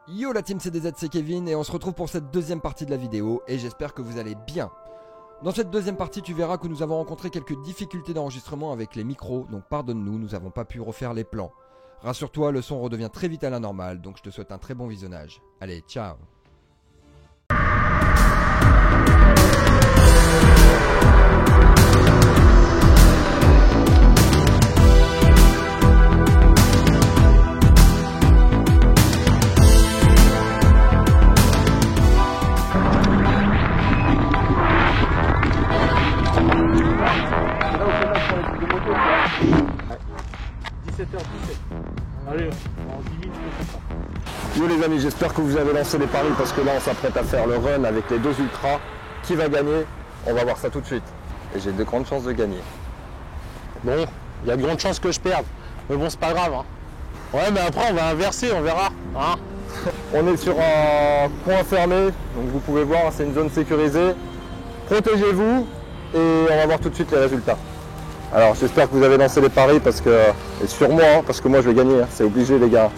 Yo la team CDZ, c'est Kevin et on se retrouve pour cette deuxième partie de la vidéo et j'espère que vous allez bien. Dans cette deuxième partie, tu verras que nous avons rencontré quelques difficultés d'enregistrement avec les micros, donc pardonne-nous, nous n'avons pas pu refaire les plans. Rassure-toi, le son redevient très vite à la normale, donc je te souhaite un très bon visionnage. Allez, ciao. Allez, en 10 minutes, je fais ça. Yo les amis, j'espère que vous avez lancé les paris parce que là on s'apprête à faire le run avec les deux ultras. Qui va gagner? On va voir ça tout de suite. Et j'ai de grandes chances de gagner. Bon, il y a de grandes chances que je perde. Mais bon, c'est pas grave. Hein. Ouais, mais après on va inverser, on verra. Hein. On est sur un point fermé, donc vous pouvez voir, c'est une zone sécurisée. Protégez-vous et on va voir tout de suite les résultats. Alors j'espère que vous avez lancé les paris parce que, et sur moi, hein, parce que moi je vais gagner, hein, c'est obligé les gars.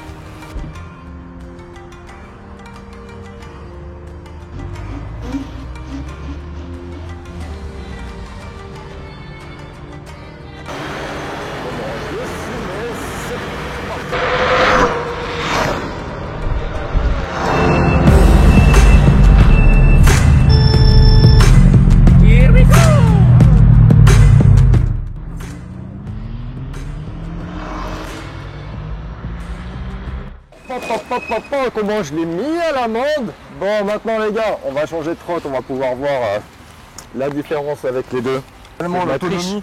Comment je l'ai mis à l'amende. Bon, maintenant les gars, on va changer de trotte, on va pouvoir voir la différence avec les deux. Tellement l'autonomie,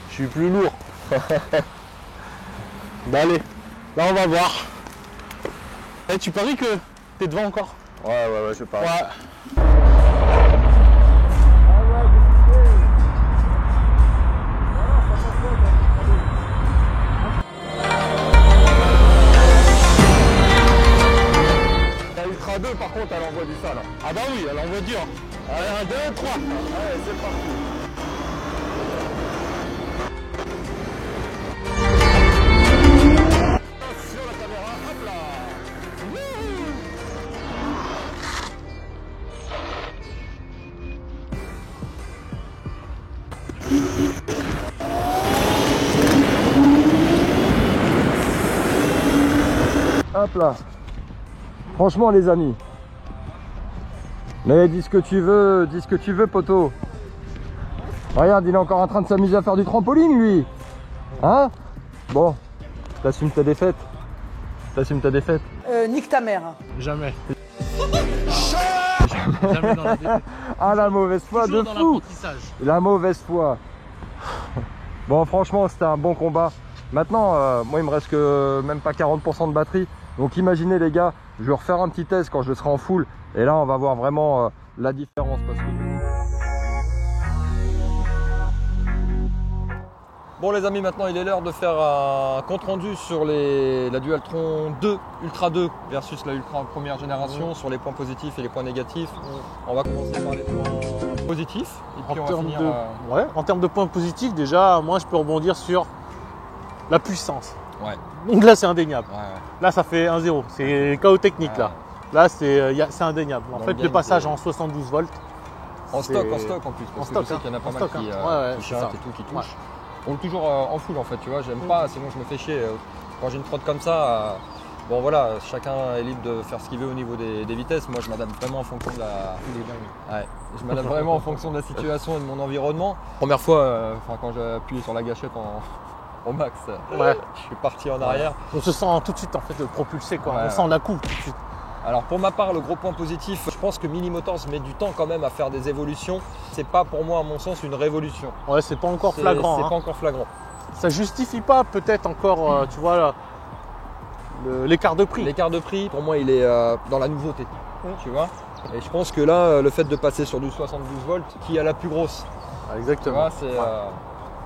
je suis plus lourd. Bah allez, là on va voir. Eh, tu paries que t'es devant encore? Ouais, je parie. Ouais. Ultra 2 par contre elle envoie du sale. Ah bah oui, elle envoie dur. Allez, 1, 2, 3. Allez, c'est parti. Sur la caméra, hop là. Hop là. Franchement les amis. Mais dis ce que tu veux poteau. Regarde, il est encore en train de s'amuser à faire du trampoline lui. Hein? Bon, t'assumes ta défaite. Nique ta mère. Jamais. Jamais dans la défaite. Ah la mauvaise foi Toujours de dans fou. l'apprentissage. La mauvaise foi. Bon franchement c'était un bon combat. Maintenant moi il me reste que même pas 40% de batterie. Donc imaginez les gars, je vais refaire un petit test quand je serai en full. Et là on va voir vraiment la différence parce que... Bon les amis, maintenant il est l'heure de faire un compte rendu sur la Dualtron 2 Ultra 2 versus la Ultra première génération, sur les points positifs et les points négatifs. On va commencer par les points positifs et puis on va finir... Ouais, en termes de points positifs, déjà, moi je peux rebondir sur la puissance. Ouais. Donc là c'est indéniable. Ouais. Là ça fait 1-0, c'est chaos technique Ouais. là. Là c'est indéniable. En Dans fait le le game, passage c'est- en 72 volts. En c'est- stock en plus, parce En que stock, je sais qu'il y en a hein. pas En mal stock, qui, hein. Ouais, qui c'est chantent ça. et tout, qui touchent. Ouais. On le toujours en full en fait, tu vois, j'aime pas, sinon je me fais chier. Quand j'ai une trotte comme ça, bon voilà, chacun est libre de faire ce qu'il veut au niveau des vitesses. Moi je m'adapte vraiment en fonction de la... Ouais, je m'adapte vraiment en fonction de la situation et de mon environnement. Première fois, quand j'ai appuyé sur la gâchette au max, Ouais. je suis parti en arrière. On se sent tout de suite en fait propulsé quoi. Ouais. On sent la coupe tout de suite. Alors pour ma part, le gros point positif, je pense que Mini Motors met du temps quand même à faire des évolutions. C'est pas pour moi à mon sens une révolution. Ouais, c'est pas encore flagrant. C'est Hein. pas encore flagrant. Ça justifie pas peut-être encore, tu vois, l'écart de prix. L'écart de prix, pour moi, il est dans la nouveauté. Tu vois. Et je pense que là, le fait de passer sur du 72 volts, qui a la plus grosse, Ah, tu exactement. vois, c'est...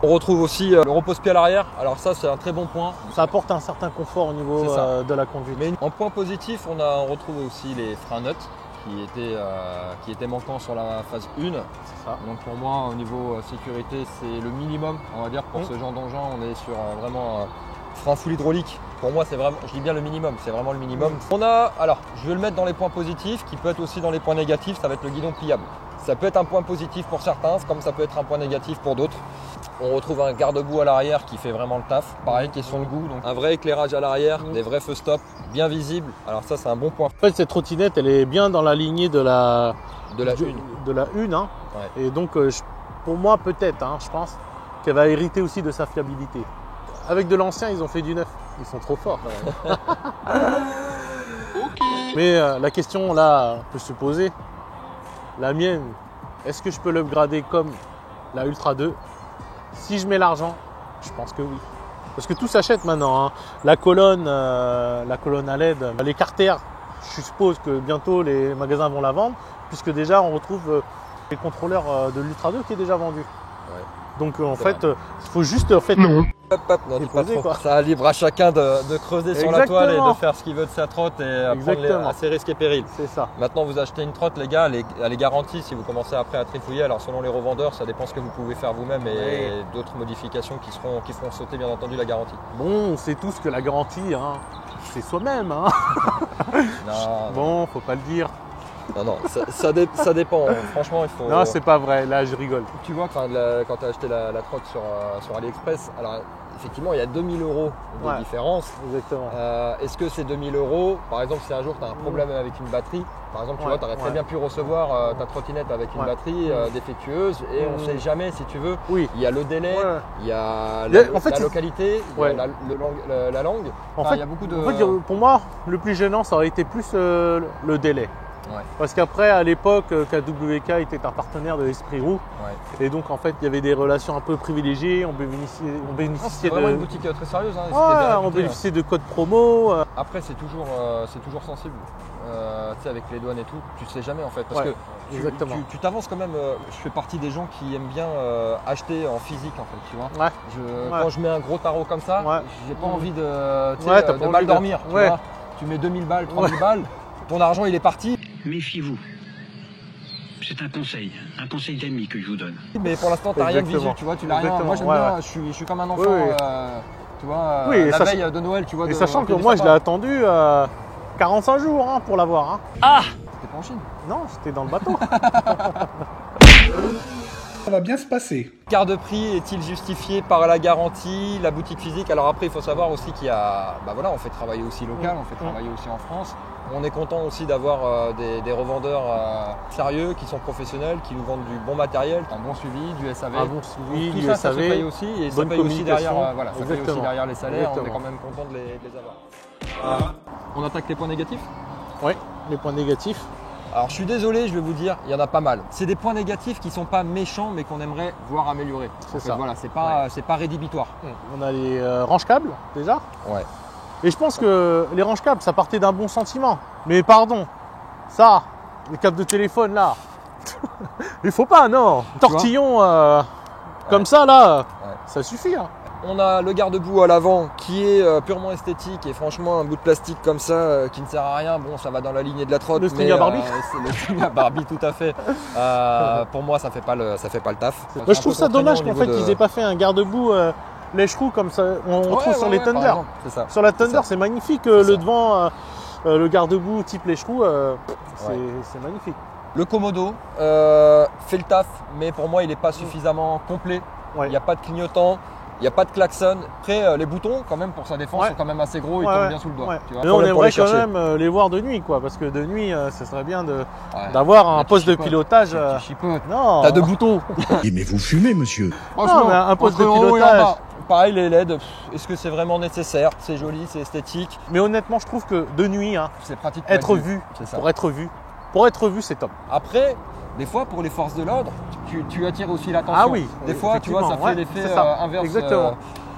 On retrouve aussi le repose-pied à l'arrière. Alors ça, c'est un très bon point. Ça apporte un certain confort au niveau C'est ça. de la conduite. Mais en point positif, on retrouve aussi les freins neutres qui étaient manquants sur la phase 1. C'est ça. Donc pour moi, au niveau sécurité, c'est le minimum, on va dire, pour ce genre d'engin. On est sur vraiment frein full hydraulique. Pour moi, c'est vraiment, je dis bien le minimum, c'est vraiment le minimum. On a, alors, je vais le mettre dans les points positifs, qui peut être aussi dans les points négatifs, ça va être le guidon pliable. Ça peut être un point positif pour certains, comme ça peut être un point négatif pour d'autres. On retrouve un garde-boue à l'arrière qui fait vraiment le taf. Pareil, question de goût, donc un vrai éclairage à l'arrière, des vrais feux stop, bien visibles. Alors ça, c'est un bon point. En fait, cette trottinette, elle est bien dans la lignée de la une. Hein. Ouais. Et donc, pour moi, peut-être, hein, je pense qu'elle va hériter aussi de sa fiabilité. Avec de l'ancien, ils ont fait du neuf. Ils sont trop forts. Mais la question là peut se poser. La mienne, est-ce que je peux l'upgrader comme la Ultra 2? Si je mets l'argent, je pense que oui. Parce que tout s'achète maintenant. Hein. La colonne à LED, les carters, je suppose que bientôt les magasins vont la vendre, puisque déjà on retrouve les contrôleurs de l'Ultra 2 qui est déjà vendu. Ouais. Donc en fait, il faut juste en fait. Hop, hop, non, dis pas poser, trop. quoi. Ça libre à chacun de creuser sur la toile et de faire ce qu'il veut de sa trotte et prendre à ses risques et périls. C'est ça. Maintenant, vous achetez une trotte, les gars, elle est garantie si vous commencez après à trifouiller. Alors, selon les revendeurs, ça dépend ce que vous pouvez faire vous-même et d'autres modifications qui feront sauter, bien entendu, la garantie. Bon, on sait tous que la garantie, hein, c'est soi-même. Hein. Non, Bon, faut pas le dire. non, ça dépend. Franchement, il faut. Non, c'est pas vrai. Là, je rigole. Tu vois, quand tu as acheté la trotte sur AliExpress, alors effectivement, il y a 2000 € de différence. Exactement. Est-ce que ces 2000 €, par exemple, si un jour tu as un problème avec une batterie, par exemple, tu vois, tu aurais très bien pu recevoir ta trottinette avec une batterie défectueuse et on ne sait jamais, si tu veux, il y a le délai, il y a la localité, il y a la langue. En fait, il y a beaucoup de... en fait, pour moi, le plus gênant, ça aurait été plus le délai. Ouais. Parce qu'après, à l'époque, KWK était un partenaire de l'Esprit Roux. Ouais. Et donc, en fait, il y avait des relations un peu privilégiées. On bénéficiait vraiment une boutique très sérieuse. Hein, on bénéficiait de codes promo. Après, c'est toujours sensible. Tu sais, avec les douanes et tout, tu sais jamais en fait. Parce que tu t'avances quand même. Je fais partie des gens qui aiment bien acheter en physique en fait. Tu vois. Quand je mets un gros tarot comme ça, j'ai pas envie de mal dormir. Tu vois. Tu mets 2000 balles, 3000 balles, ton argent il est parti. Méfiez-vous. C'est un conseil d'ami que je vous donne. Mais pour l'instant, tu n'as rien de visu, tu vois, tu n'as rien. Moi, j'aime bien, je suis comme un enfant, tu vois, la veille de Noël, tu vois. Et sachant que moi, je l'ai attendu 45 jours hein, pour l'avoir. Hein. Ah! C'était pas en Chine? Non, c'était dans le bateau. Ça va bien se passer. Quart de prix est-il justifié par la garantie, la boutique physique? Alors après, il faut savoir aussi qu'il y a, on fait travailler aussi local, on fait travailler aussi en France. On est content aussi d'avoir des revendeurs sérieux, qui sont professionnels, qui nous vendent du bon matériel, un bon suivi, du SAV. Un bon suivi, tout du ça, SAV. Ça se paye aussi et ça paye aussi derrière, ça paye aussi derrière les salaires. On est quand même content de les avoir. On attaque les points négatifs? Oui, les points négatifs. Alors je suis désolé, je vais vous dire, il y en a pas mal. C'est des points négatifs qui ne sont pas méchants mais qu'on aimerait voir améliorer. C'est ça. Voilà, c'est pas rédhibitoire. On a les range-câbles déjà. Ouais. Et je pense que les range-câbles, ça partait d'un bon sentiment. Mais pardon, ça, les câbles de téléphone là, il faut pas, non. Tortillon comme ça là, ça suffit. Hein. On a le garde-boue à l'avant qui est purement esthétique et franchement un bout de plastique comme ça qui ne sert à rien. Bon, ça va dans la lignée de la trotte. Le string à Barbie. C'est le string à Barbie, tout à fait. Pour moi, ça fait pas le taf. Moi, je trouve ça dommage qu'en fait ils aient pas fait un garde-boue lèche-roue comme ça. On trouve sur les Thunder. Sur la Thunder, c'est magnifique. Le devant, le garde-boue type lèche-roue, c'est magnifique. Le Komodo fait le taf, mais pour moi, il n'est pas suffisamment complet. Il n'y a pas de clignotant. Il n'y a pas de klaxon. Après, les boutons, quand même, pour sa défense, sont quand même assez gros. Ils tombent bien sous le doigt. Tu vois, mais on aimerait quand même les voir de nuit, quoi. Parce que de nuit, ce serait bien d'avoir un poste de pilotage. Tu chipotes. Non. T'as deux boutons. Mais vous fumez, monsieur. Franchement, mais un poste de pilotage. Pareil, les LED, est-ce que c'est vraiment nécessaire? C'est joli, c'est esthétique. Mais honnêtement, je trouve que de nuit, c'est pratique pour être vu, c'est top. Après, des fois, pour les forces de l'ordre, tu attires aussi l'attention. Ah oui. Des fois, tu vois, ça fait l'effet inverse. Exactement.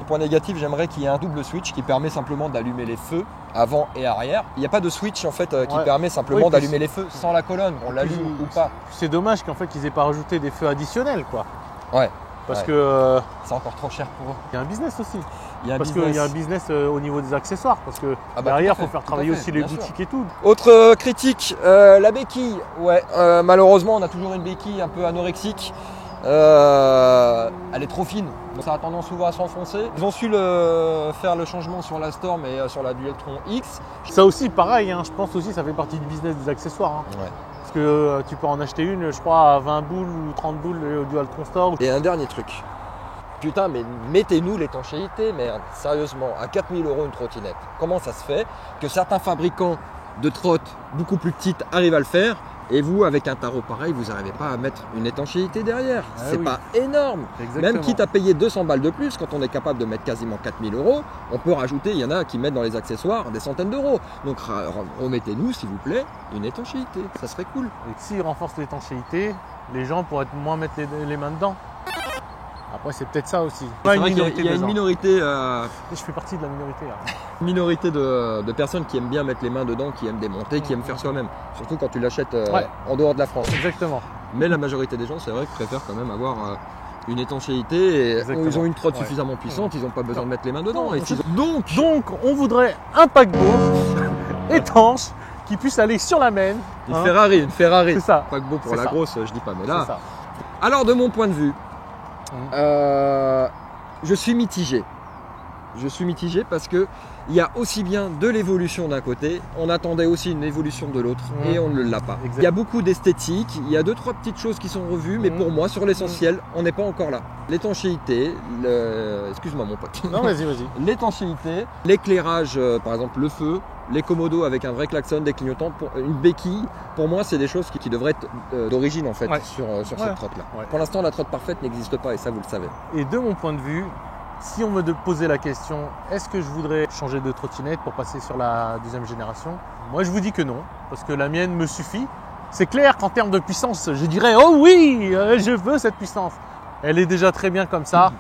Point négatif, j'aimerais qu'il y ait un double switch qui permet simplement d'allumer les feux avant et arrière. Il n'y a pas de switch en fait qui permet simplement d'allumer les feux sans la colonne. On l'allume ou pas. C'est dommage qu'en fait ils aient pas rajouté des feux additionnels, quoi. Ouais. Parce que c'est encore trop cher pour eux. Il y a un business aussi. Qu'il y a un business au niveau des accessoires. Parce que derrière, il faut faire travailler aussi les boutiques et tout. Autre critique, la béquille. Ouais, malheureusement, on a toujours une béquille un peu anorexique. elle est trop fine, donc ça a tendance souvent à s'enfoncer. Ils ont su faire le changement sur la Storm et sur la Dualtron X. Ça aussi, pareil, hein, je pense aussi ça fait partie du business des accessoires. Hein. Ouais. Parce que tu peux en acheter une, je crois, à 20 boules ou 30 boules au Dualtron Store. Et un dernier truc. Putain, mais mettez-nous l'étanchéité, merde. Sérieusement, à 4000 € une trottinette. Comment ça se fait que certains fabricants de trottes beaucoup plus petites arrivent à le faire et vous, avec un tarot pareil, vous n'arrivez pas à mettre une étanchéité derrière. Ah c'est oui. pas énorme. Exactement. Même quitte à payer 200 balles de plus, quand on est capable de mettre quasiment 4000 €, on peut rajouter, il y en a qui mettent dans les accessoires des centaines d'euros. Donc remettez-nous, s'il vous plaît, une étanchéité. Ça serait cool. Et s'ils renforcent l'étanchéité, les gens pourraient moins mettre les mains dedans. Après, c'est peut-être ça aussi. C'est vrai qu'il y a une minorité, Je fais partie de la minorité. Là. de personnes qui aiment bien mettre les mains dedans, qui aiment démonter, qui aiment faire soi-même. Surtout quand tu l'achètes Ouais. en dehors de la France. Exactement. Mais la majorité des gens, c'est vrai, préfèrent quand même avoir une étanchité. Et Exactement. ils ont une trotte Ouais. suffisamment puissante, ils n'ont pas besoin Non. de mettre les mains dedans. Non, Et Donc, on voudrait un paquebot étanche qui puisse aller sur la Maine. une hein. Ferrari, une Ferrari. C'est ça. Pas que beau pour C'est la ça. grosse, je dis pas. Mais C'est là, ça. alors de mon point de vue, Mhm. je suis mitigé. Je suis mitigé parce que il y a aussi bien de l'évolution d'un côté, on attendait aussi une évolution de l'autre Mhm. et on ne l'a pas. Exact. Il y a beaucoup d'esthétique, il y a 2-3 petites choses qui sont revues, mais Mhm. pour moi, sur l'essentiel, on n'est pas encore là. L'étanchéité, excuse-moi mon pote. Non, vas-y. L'étanchéité, l'éclairage, par exemple le feu, les commodos avec un vrai klaxon, des clignotants, une béquille, pour moi c'est des choses qui devraient être d'origine en fait Ouais. sur Ouais. cette trotte là. Ouais. Pour l'instant la trotte parfaite n'existe pas et ça vous le savez. Et de mon point de vue, si on me posait la question, est-ce que je voudrais changer de trottinette pour passer sur la deuxième génération? Moi, je vous dis que non, parce que la mienne me suffit. C'est clair qu'en termes de puissance, je dirais, oh oui, je veux cette puissance. Elle est déjà très bien comme ça.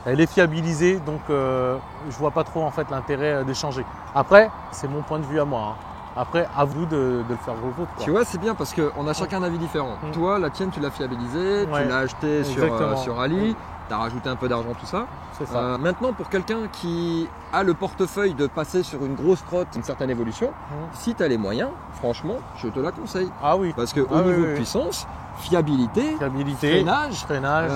Elle est fiabilisée, donc je vois pas trop en fait l'intérêt de changer. Après, c'est mon point de vue à moi. Hein. Après, à vous de le faire vôtre. Tu vois, c'est bien parce qu'on a chacun un avis différent. Mm. Toi, la tienne, tu l'as fiabilisée, Ouais. tu l'as acheté Exactement. sur Ali, tu as rajouté un peu d'argent, tout ça. C'est ça. Maintenant, pour quelqu'un qui a le portefeuille de passer sur une grosse trotte, une certaine évolution, si tu as les moyens, franchement, je te la conseille. Ah oui. Parce qu'au Ah oui, niveau oui, oui. puissance, fiabilité, Fiabilité, freinage, freinage.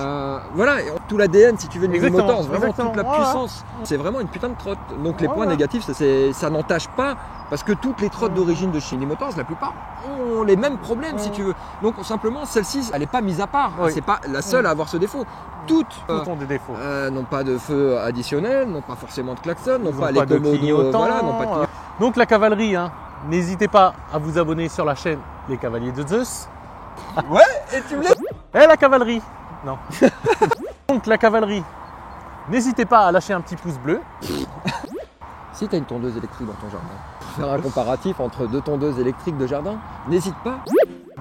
voilà, et tout l'ADN si tu veux de Mini Exactement, Motors, vraiment exactement. toute la Ouais, puissance. C'est vraiment une putain de trotte. Donc les Ouais, points ouais. négatifs, ça n'entache pas, parce que toutes les trottes d'origine de chez Mini Motors, la plupart ont les mêmes problèmes si tu veux. Donc simplement celle-ci, elle n'est pas mise à part. Oui. C'est pas la seule à avoir ce défaut. Toutes Tout ont des défauts. n'ont pas de feu additionnel, n'ont pas forcément de klaxon, n'ont Ils pas ont les pas de commodos, clignotants. voilà, n'ont pas de clignotants. Donc la cavalerie, hein, n'hésitez pas à vous abonner sur la chaîne Les Cavaliers de Zeus. Ouais, et tu me laisses. Et la cavalerie. Non. Donc la cavalerie, n'hésitez pas à lâcher un petit pouce bleu. Si tu as une tondeuse électrique dans ton jardin, pour faire un comparatif entre deux tondeuses électriques de jardin, n'hésite pas.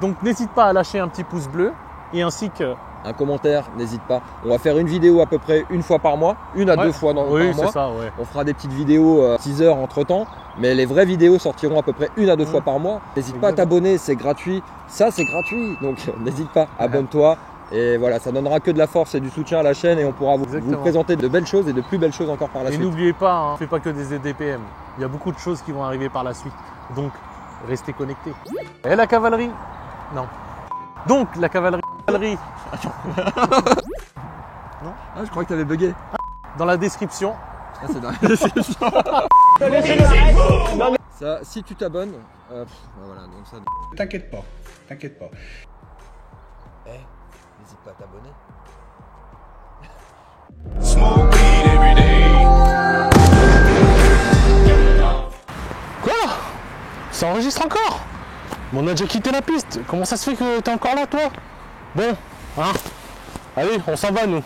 Donc n'hésite pas à lâcher un petit pouce bleu et ainsi que Un commentaire, n'hésite pas. On va faire une vidéo à peu près une fois par mois, une à Ouais. deux fois par oui, mois. c'est ça, ouais. On fera des petites vidéos 6 heures entre temps, mais les vraies vidéos sortiront à peu près une à deux fois par mois. N'hésite pas à t'abonner, c'est gratuit. Ça, c'est gratuit, donc n'hésite pas, abonne-toi. Et voilà, ça donnera que de la force et du soutien à la chaîne et on pourra vous Exactement. présenter de belles choses et de plus belles choses encore par la Et suite. n'oubliez pas, hein, on ne fait pas que des EDPM. Il y a beaucoup de choses qui vont arriver par la suite. Donc restez connectés. Et la cavalerie. Non. Donc la cavalerie. Ah, je crois que tu avais bugué. Dans la description. Ah, c'est dingue. Ça, si tu t'abonnes, voilà, donc ça. T'inquiète pas, t'inquiète pas. N'hésite pas à t'abonner. Quoi? Ça enregistre encore? Mais on a déjà quitté la piste. Comment ça se fait que t'es encore là, toi? Bon, hein? Allez, on s'en va, nous.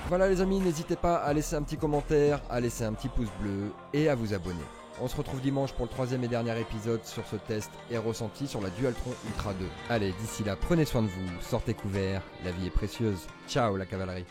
Voilà les amis, n'hésitez pas à laisser un petit commentaire, à laisser un petit pouce bleu et à vous abonner. On se retrouve dimanche pour le 3e et dernier épisode sur ce test et ressenti sur la Dualtron Ultra 2. Allez, d'ici là, prenez soin de vous, sortez couverts, la vie est précieuse. Ciao la cavalerie.